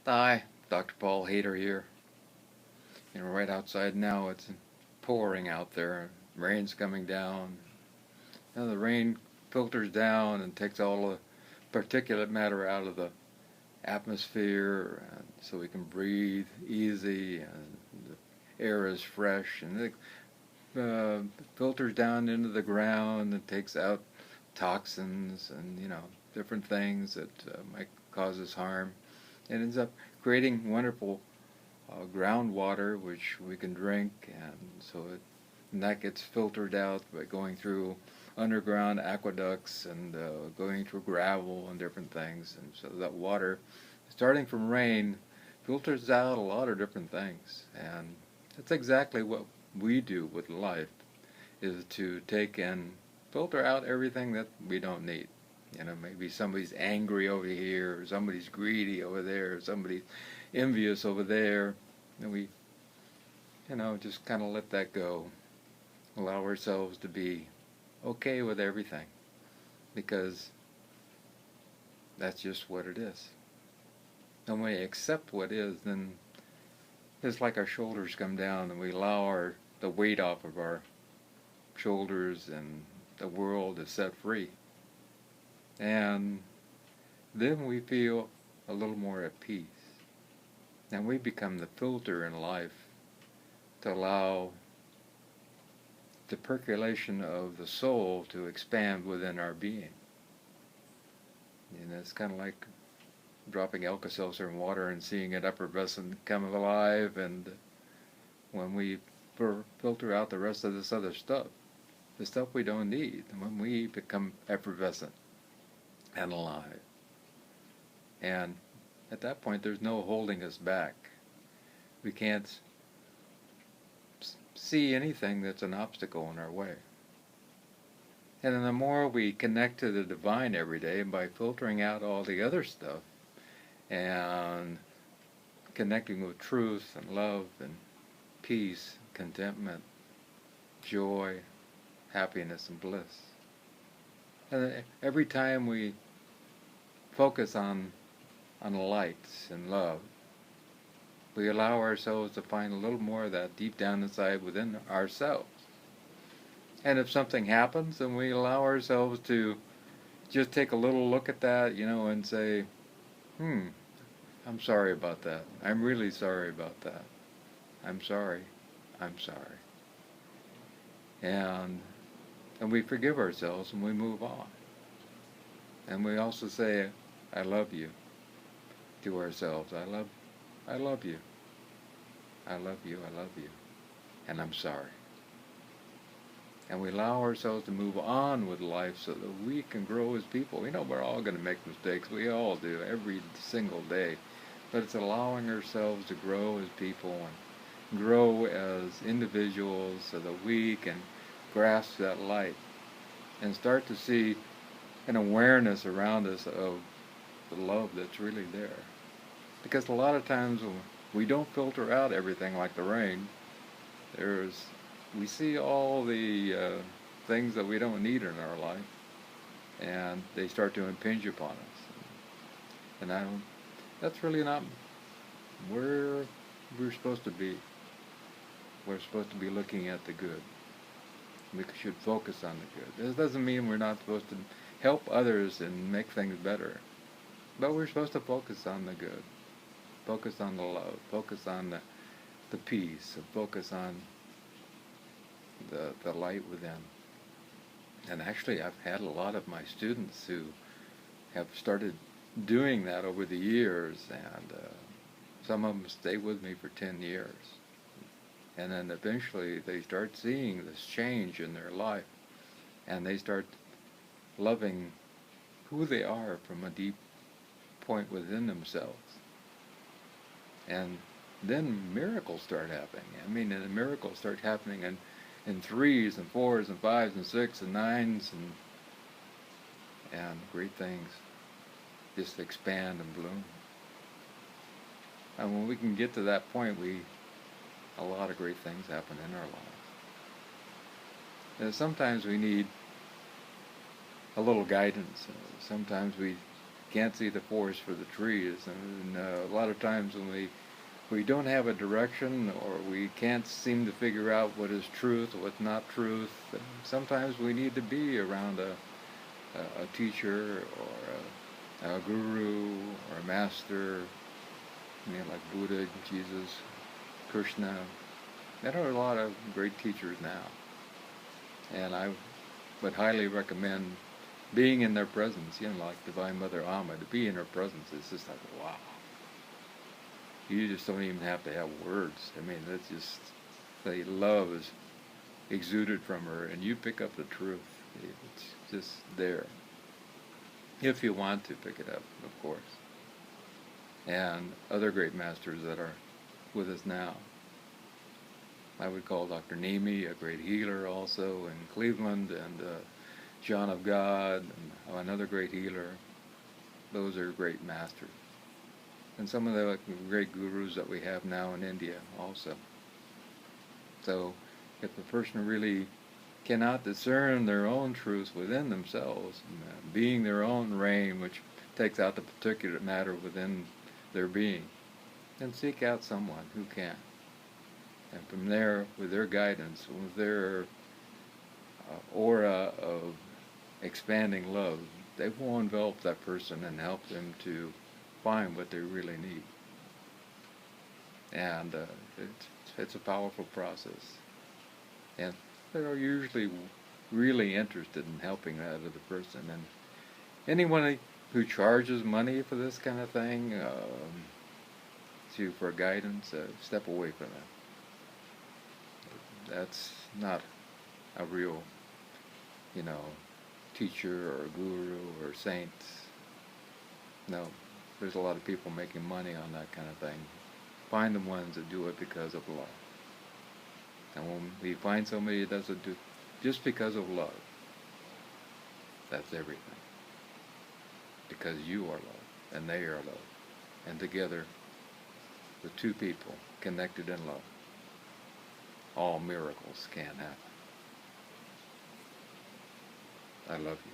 Hi, Dr. Paul Haider here. Right outside now, it's pouring out there. Rain's coming down. The rain filters down and takes all the particulate matter out of the atmosphere, so we can breathe easy, and the air is fresh, and it filters down into the ground and takes out toxins and different things that might cause us harm. It ends up creating wonderful groundwater which we can drink, and that gets filtered out by going through underground aqueducts and going through gravel and different things, and so that water, starting from rain, filters out a lot of different things. And that's exactly what we do with life, is to take and filter out everything that we don't need. Maybe somebody's angry over here, or somebody's greedy over there, or somebody's envious over there, and we, just kind of let that go. Allow ourselves to be okay with everything, because that's just what it is. And when we accept what is, then it's like our shoulders come down, and we allow the weight off of our shoulders, and the world is set free. And then we feel a little more at peace. And we become the filter in life to allow the percolation of the soul to expand within our being. It's kind of like dropping Alka-Seltzer in water and seeing it effervesce and come alive, and when we filter out the rest of this other stuff, the stuff we don't need, when we become effervescent and alive. And at that point, there's no holding us back. We can't see anything that's an obstacle in our way. And then the more we connect to the divine every day, by filtering out all the other stuff and connecting with truth and love and peace, contentment, joy, happiness, and bliss. And every time we focus on light and love, we allow ourselves to find a little more of that deep down inside within ourselves. And if something happens, then we allow ourselves to just take a little look at that, and say, I'm sorry about that. I'm really sorry about that. I'm sorry. I'm sorry. And we forgive ourselves, and we move on. And we also say, I love you, to ourselves. I love you. I love you. I love you. And I'm sorry. And we allow ourselves to move on with life so that we can grow as people. We're all going to make mistakes. We all do, every single day. But it's allowing ourselves to grow as people and grow as individuals so that we can grasp that light and start to see an awareness around us of the love that's really there. Because a lot of times when we don't filter out everything like the rain, we see all the things that we don't need in our life, and they start to impinge upon us. And that's really not where we're supposed to be. We're supposed to be looking at the good. We should focus on the good. This doesn't mean we're not supposed to help others and make things better, but we're supposed to focus on the good. Focus on the love. Focus on the peace. Focus on the light within. And actually, I've had a lot of my students who have started doing that over the years, and some of them stay with me for 10 years. And then eventually they start seeing this change in their life, and they start loving who they are from a deep point within themselves. And then miracles start happening. And the miracles start happening in 3s and 4s and 5s and 6s and 9s, and great things just expand and bloom. And when we can get to that point, a lot of great things happen in our lives. And sometimes we need a little guidance. Sometimes we can't see the forest for the trees. And a lot of times when we don't have a direction, or we can't seem to figure out what is truth, what's not truth, sometimes we need to be around a teacher, or a guru, or a master, like Buddha, Jesus, Krishna. There are a lot of great teachers now, and I would highly recommend being in their presence. Like Divine Mother Amma, to be in her presence is just like, wow. You just don't even have to have words. I mean, that's just, the love is exuded from her, and you pick up the truth. It's just there, if you want to pick it up, of course. And other great masters that are with us now. I would call Dr. Nemi a great healer also in Cleveland, and John of God, and another great healer. Those are great masters. And some of the great gurus that we have now in India also. So if a person really cannot discern their own truth within themselves, being their own rain, which takes out the particulate matter within their being, then seek out someone who can. And from there, with their guidance, with their aura of expanding love, they will envelop that person and help them to find what they really need. And it's a powerful process. And they are usually really interested in helping that other person. And anyone who charges money for this kind of thing, for guidance, step away from that. That's not a real, teacher or guru or saint. No, there's a lot of people making money on that kind of thing. Find the ones that do it because of love. And when we find somebody that does it just because of love, that's everything. Because you are love, and they are love. And together, the two people connected in love, all miracles can happen. I love you.